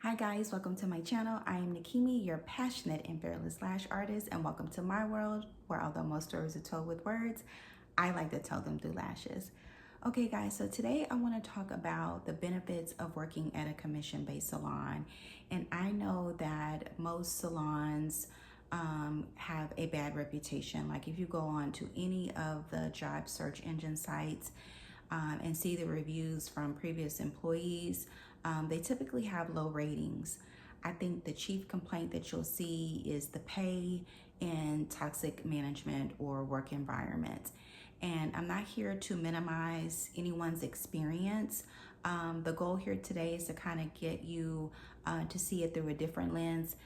Hi guys, welcome to my channel. I am Nikimi, your passionate and fearless lash artist, and welcome to my world where although most stories are told with words, I like to tell them through lashes. Okay guys, so today I want to talk about the benefits of working at a commission-based salon. And I know that most salons have a bad reputation. Like if you go on to any of the job search engine sites, and see the reviews from previous employees, they typically have low ratings. I think the chief complaint that you'll see is the pay and toxic management or work environment. And I'm not here to minimize anyone's experience. The goal here today is to kind of get you to see it through a different lens,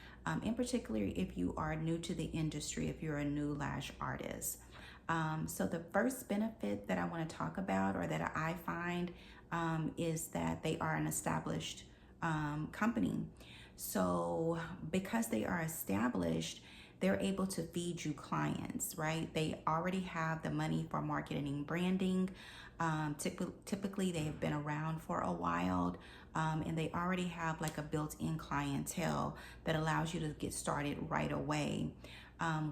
in particular if you are new to the industry, if you're a new lash artist. So the first benefit that I want to talk about, or that I find, is that they are an established company. So because they are established, they're able to feed you clients, right? They already have the money for marketing and branding. Typically, they have been around for a while, and they already have like a built-in clientele that allows you to get started right away.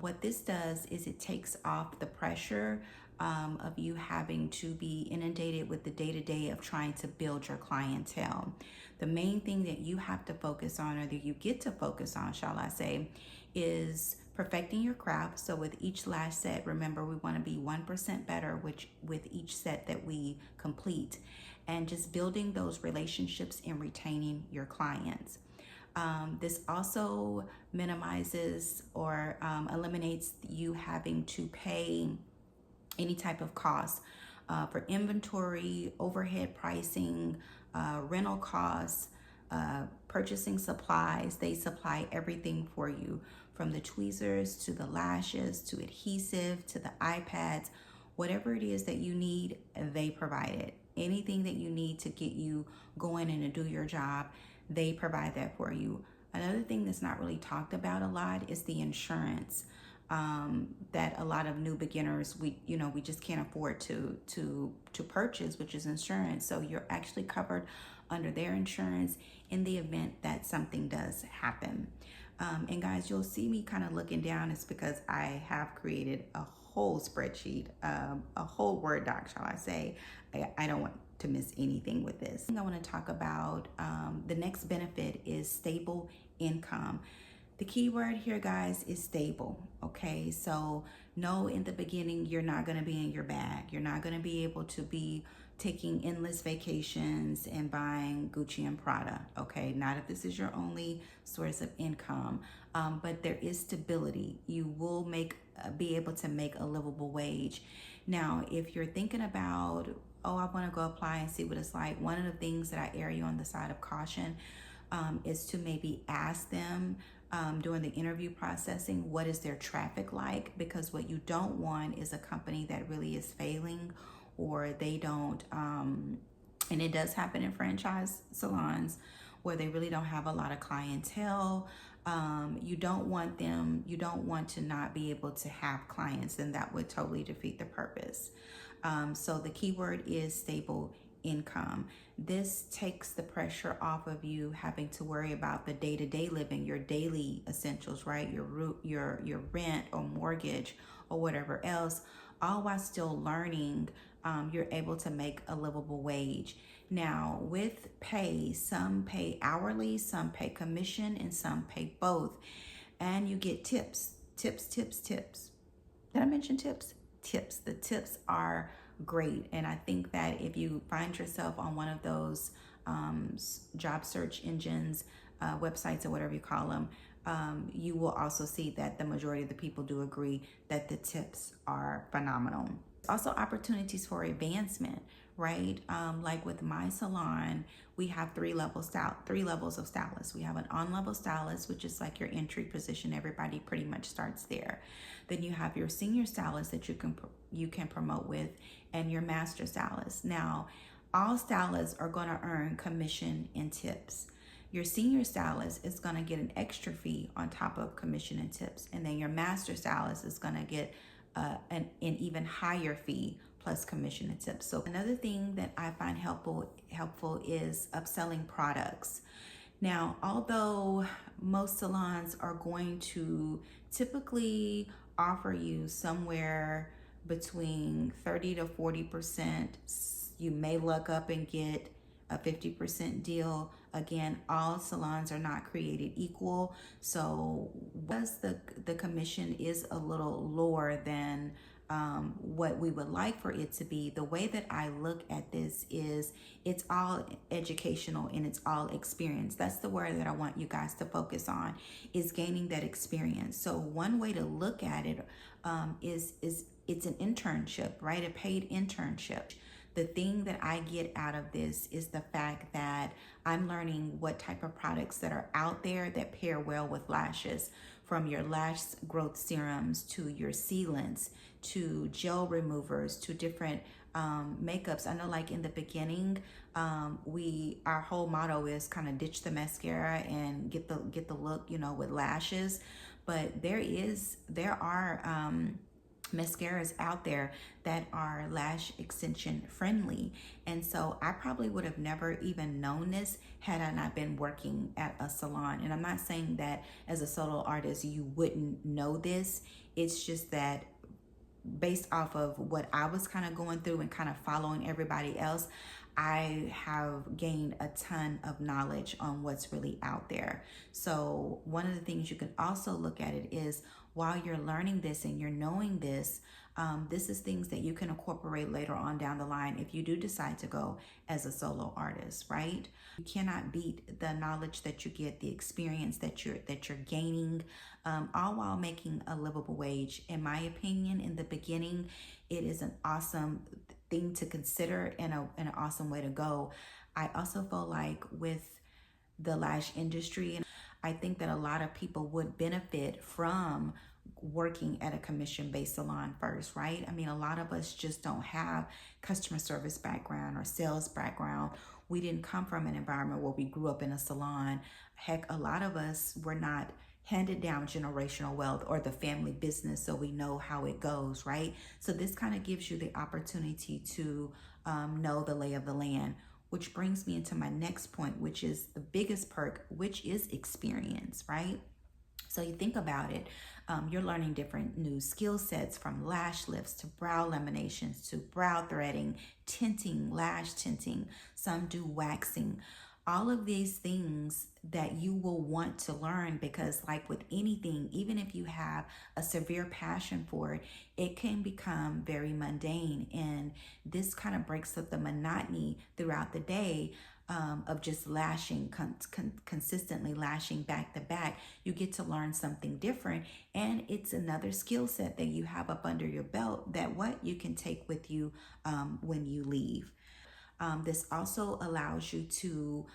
What this does is it takes off the pressure of you having to be inundated with the day-to-day of trying to build your clientele. The main thing that you have to focus on, or that you get to focus on, shall I say, is perfecting your craft. So with each lash set, remember, we want to be 1% better with each set that we complete, and just building those relationships and retaining your clients. This also minimizes or eliminates you having to pay any type of cost for inventory, overhead pricing, rental costs, purchasing supplies. They supply everything for you, from the tweezers to the lashes to adhesive to the iPads. Whatever it is that you need, they provide it. Anything that you need to get you going and to do your job, they provide that for you. Another thing that's not really talked about a lot is the insurance that a lot of new beginners, we just can't afford to purchase, which is insurance. So you're actually covered under their insurance in the event that something does happen. And guys, you'll see me kind of looking down. It's because I have created a whole spreadsheet, a whole Word doc, shall I say. I don't want to miss anything with this. I want to talk about the next benefit is stable income. The key word here, guys, is stable. Okay, so no, in the beginning, you're not going to be in your bag. You're not going to be able to be taking endless vacations and buying Gucci and Prada. Okay, not if this is your only source of income, but there is stability. You will be able to make a livable wage. Now, if you're thinking about, oh, I want to go apply and see what it's like, one of the things that I err you on the side of caution is to maybe ask them during the interview processing, what is their traffic like? Because what you don't want is a company that really is failing, or they don't, and it does happen in franchise salons where they really don't have a lot of clientele. You don't want to not be able to have clients, and that would totally defeat the purpose. So the key word is stable income. This takes the pressure off of you having to worry about the day-to-day living, your daily essentials, right? Your rent or mortgage or whatever else, all while still learning. You're able to make a livable wage. Now, with pay, some pay hourly, some pay commission, and some pay both. And you get tips. Did I mention tips? Tips. The tips are great. And I think that if you find yourself on one of those job search engines, websites, or whatever you call them, you will also see that the majority of the people do agree that the tips are phenomenal. Also, opportunities for advancement, right? Like with my salon, we have three levels of stylists. We have an on-level stylist, which is like your entry position. Everybody pretty much starts there. Then you have your senior stylist that you can promote with, and your master stylist. Now, all stylists are going to earn commission and tips. Your senior stylist is going to get an extra fee on top of commission and tips, and then your master stylist is going to get an even higher fee plus commission and tips. So another thing that I find helpful is upselling products. Now, although most salons are going to typically offer you somewhere between 30 to 40%, you may luck up and get a 50% deal. Again, all salons are not created equal. So because the commission is a little lower than what we would like for it to be, the way that I look at this is it's all educational and it's all experience. That's the word that I want you guys to focus on, is gaining that experience. So one way to look at it is it's an internship, right? A paid internship. The thing that I get out of this is the fact that I'm learning what type of products that are out there that pair well with lashes, from your lash growth serums to your sealants to gel removers to different makeups. I know, like in the beginning, our whole motto is kind of ditch the mascara and get the look, with lashes. But there are mascaras out there that are lash extension friendly. And so I probably would have never even known this had I not been working at a salon. And I'm not saying that as a solo artist you wouldn't know this. It's just that based off of what I was kind of going through and kind of following everybody else, I have gained a ton of knowledge on what's really out there. So one of the things you can also look at it is, while you're learning this and you're knowing this, this is things that you can incorporate later on down the line if you do decide to go as a solo artist, right? You cannot beat the knowledge that you get, the experience that you're gaining, all while making a livable wage. In my opinion, in the beginning, it is an awesome thing to consider and an awesome way to go. I also feel like with the lash industry, and I think that a lot of people would benefit from working at a commission-based salon first, right? I mean, a lot of us just don't have customer service background or sales background. We didn't come from an environment where we grew up in a salon. Heck, a lot of us were not handed down generational wealth or the family business, so we know how it goes, right? So this kind of gives you the opportunity to know the lay of the land, which brings me into my next point, which is the biggest perk, which is experience, right? So you think about it, you're learning different new skill sets, from lash lifts to brow laminations to brow threading, tinting, lash tinting. Some do waxing. All of these things that you will want to learn, because like with anything, even if you have a severe passion for it, it can become very mundane. And this kind of breaks up the monotony throughout the day of just lashing, consistently lashing back to back. You get to learn something different, and it's another skill set that you have up under your belt that you can take with you when you leave. This also allows you to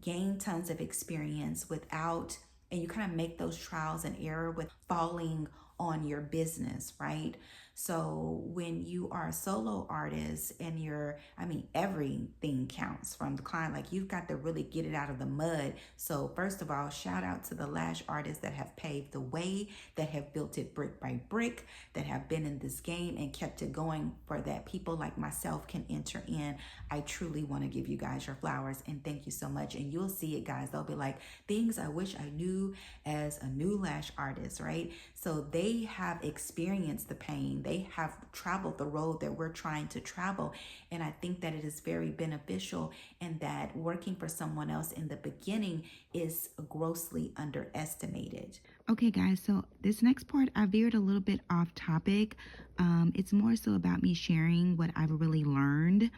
gain tons of experience and you kind of make those trials and error with falling on your business, right? So when you are a solo artist and everything counts from the client. Like, you've got to really get it out of the mud. So first of all, shout out to the lash artists that have paved the way, that have built it brick by brick, that have been in this game and kept it going, for that people like myself can enter in. I truly want to give you guys your flowers and thank you so much. And you'll see it, guys. They'll be like, things I wish I knew as a new lash artist, right? So they have experienced the pain. They have traveled the road that we're trying to travel. And I think that it is very beneficial, and that working for someone else in the beginning is grossly underestimated. Okay, guys, so this next part, I veered a little bit off topic. It's more so about me sharing what I've really learned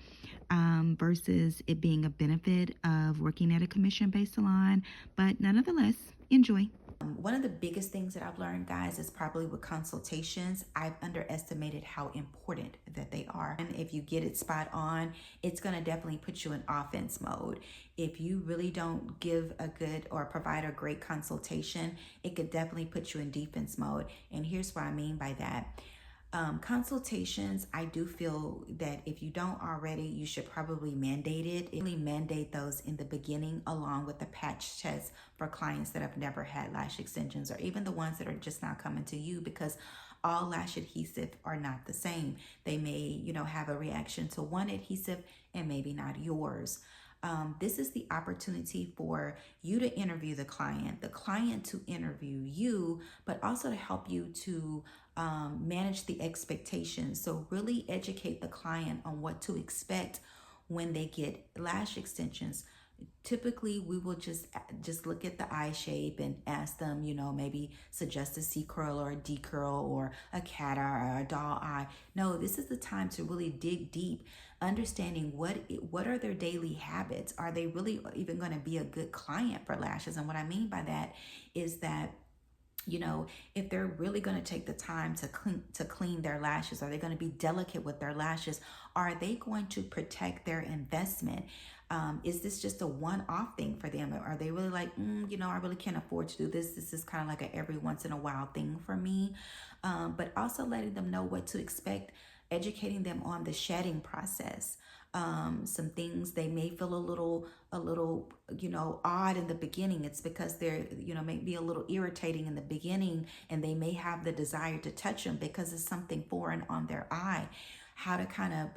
versus it being a benefit of working at a commission-based salon. But nonetheless, enjoy. One of the biggest things that I've learned, guys, is probably with consultations. I've underestimated how important that they are. And if you get it spot on, it's going to definitely put you in offense mode. If you really don't give a good or provide a great consultation, it could definitely put you in defense mode. And here's what I mean by that. Consultations, I do feel that if you don't already, you should probably mandate it. Really mandate those in the beginning, along with the patch test for clients that have never had lash extensions, or even the ones that are just now coming to you, because all lash adhesive are not the same. They may, have a reaction to one adhesive and maybe not yours. This is the opportunity for you to interview the client to interview you, but also to help you to manage the expectations. So really educate the client on what to expect when they get lash extensions. Typically we will just look at the eye shape and ask them, maybe suggest a C curl or a D curl or a cat eye or a doll eye. No, this is the time to really dig deep, understanding what are their daily habits. Are they really even going to be a good client for lashes? And what I mean by that is that, if they're really going to take the time to clean their lashes, are they going to be delicate with their lashes? Are they going to protect their investment? Is this just a one-off thing for them? Are they really like, I really can't afford to do this. This is kind of like a every once in a while thing for me. But also letting them know what to expect, educating them on the shedding process. Some things they may feel a little, odd in the beginning. It's because they're, may be a little irritating in the beginning, and they may have the desire to touch them because it's something foreign on their eye. How to kind of,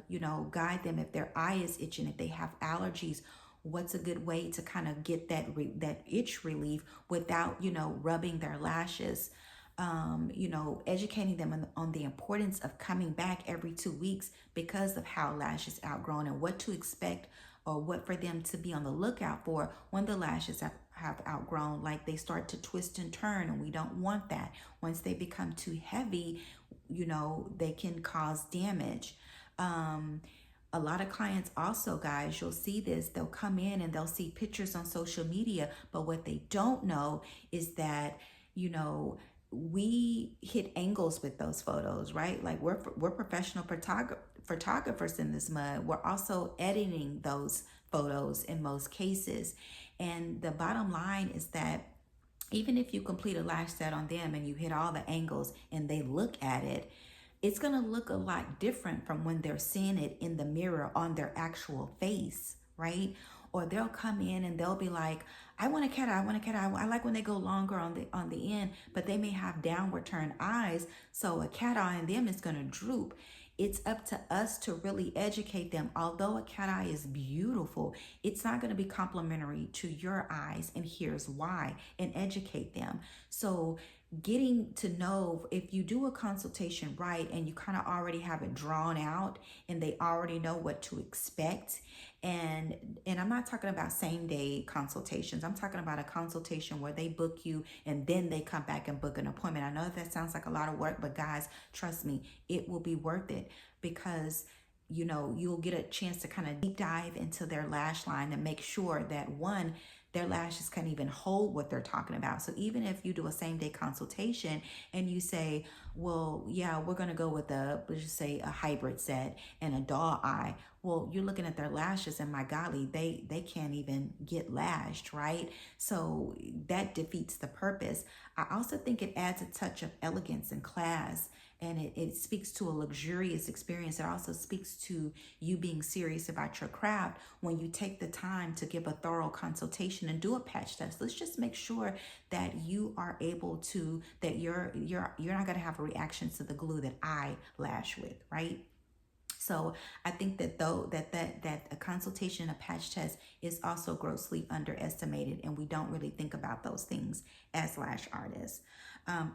guide them if their eye is itching, if they have allergies. What's a good way to kind of get that itch relief without, rubbing their lashes? Educating them on the importance of coming back every 2 weeks because of how lashes outgrown, and what to expect or what for them to be on the lookout for when the lashes have outgrown, like they start to twist and turn, and we don't want that. Once they become too heavy, they can cause damage. A lot of clients also, guys, you'll see this, they'll come in and they'll see pictures on social media, but what they don't know is that, we hit angles with those photos, right? Like we're professional photographers in this mud. We're also editing those photos in most cases. And the bottom line is that even if you complete a lash set on them and you hit all the angles and they look at it, it's going to look a lot different from when they're seeing it in the mirror on their actual face, right? Or they'll come in and they'll be like, I want a cat eye, I want a cat eye. I like when they go longer on the end, but they may have downward turned eyes. So a cat eye in them is going to droop. It's up to us to really educate them. Although a cat eye is beautiful, it's not going to be complementary to your eyes, and here's why, and educate them. So getting to know, if you do a consultation right and you kind of already have it drawn out and they already know what to expect, and I'm not talking about same day consultations. I'm talking about a consultation where they book you and then they come back and book an appointment. I know that sounds like a lot of work, but guys, trust me, it will be worth it, because you'll get a chance to kind of deep dive into their lash line and make sure that, one, their lashes can even hold what they're talking about. So even if you do a same day consultation and you say, well, yeah, we're going to go with let's just say a hybrid set and a doll eye. Well, you're looking at their lashes and my golly, they can't even get lashed, right? So that defeats the purpose. I also think it adds a touch of elegance and class, and it speaks to a luxurious experience. It also speaks to you being serious about your craft when you take the time to give a thorough consultation and do a patch test. Let's just make sure that you are able to, that you're not going to have a reaction to the glue that I lash with, right? So I think that that a consultation, a patch test is also grossly underestimated, and we don't really think about those things as lash artists.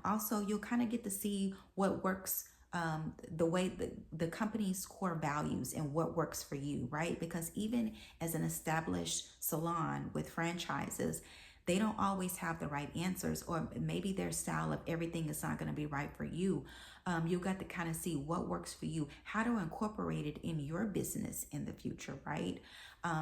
Also, you'll kind of get to see what works, the way the company's core values and what works for you, right? Because even as an established salon with franchises, they don't always have the right answers, or maybe their style of everything is not going to be right for you. You got to kind of see what works for you, how to incorporate it in your business in the future, right?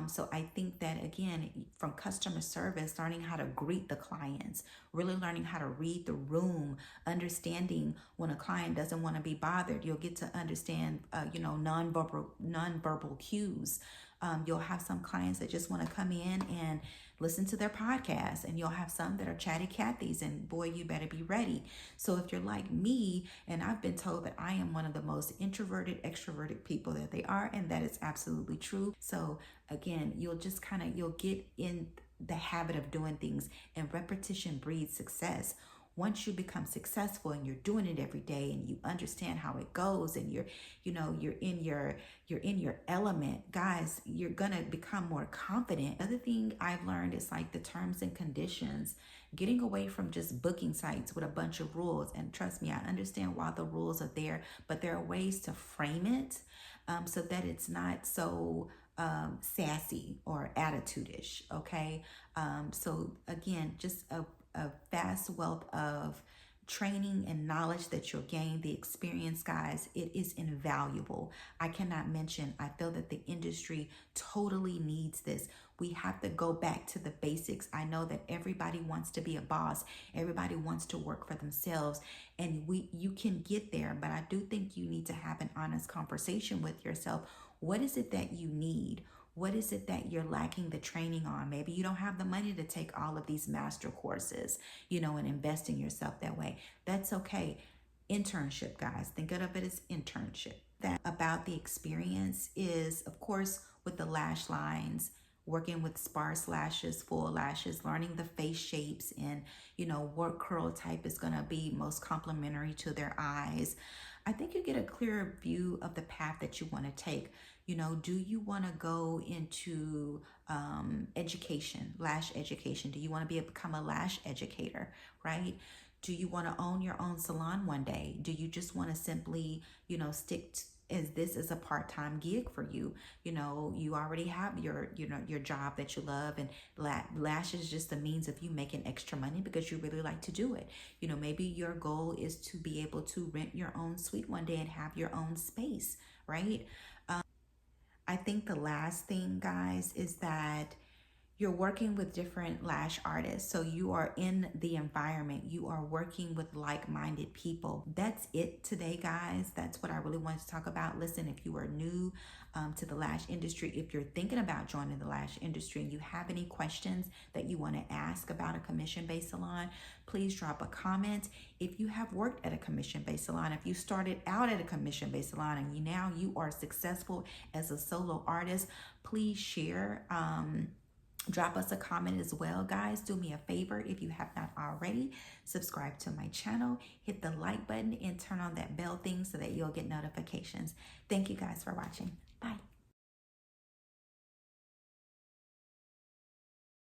So I think that, again, from customer service, learning how to greet the clients, really learning how to read the room, understanding when a client doesn't want to be bothered, you'll get to understand, nonverbal cues. You'll have some clients that just want to come in and listen to their podcast, and you'll have some that are chatty Cathy's, and boy, you better be ready. So if you're like me, and I've been told that I am one of the most introverted, extroverted people that they are, and that is absolutely true. So again, you'll get in the habit of doing things, and repetition breeds success. once you become successful and you're doing it every day and you understand how it goes and you're in your element, guys, you're gonna become more confident. Another thing I've learned is like the terms and conditions, getting away from just booking sites with a bunch of rules. And trust me, I understand why the rules are there, but there are ways to frame it so that it's not so sassy or attitude-ish. Okay. So again, just a vast wealth of training and knowledge that you'll gain, the experience, guys, it is invaluable. I cannot mention, I feel that the industry totally needs this. We have to go back to the basics. I know that everybody wants to be a boss. Everybody wants to work for themselves, and you can get there, but I do think you need to have an honest conversation with yourself. What is it that you need? What is it that you're lacking the training on? Maybe you don't have the money to take all of these master courses, and invest in yourself that way. That's okay. Internship, guys, think of it as internship. That about the experience is, of course, with the lash lines, working with sparse lashes, full lashes, learning the face shapes, and what curl type is going to be most complementary to their eyes. I think you get a clearer view of the path that you want to take. Do you want to go into education, lash education? Do you want to become a lash educator, right? Do you want to own your own salon one day? Do you just want to simply, stick as this is a part-time gig for you? You already have your job that you love, and lash is just a means of you making extra money because you really like to do it. Maybe your goal is to be able to rent your own suite one day and have your own space, right? I think the last thing, guys, is that you're working with different lash artists. So you are in the environment. You are working with like-minded people. That's it today, guys. That's what I really wanted to talk about. Listen, if you are new to the lash industry, if you're thinking about joining the lash industry and you have any questions that you want to ask about a commission-based salon, please drop a comment. If you have worked at a commission-based salon, if you started out at a commission-based salon and now you are successful as a solo artist, please share. Drop us a comment as well, guys. Do me a favor, if you have not already, subscribe to my channel, hit the like button, and turn on that bell thing so that you'll get notifications. Thank you guys for watching. Bye.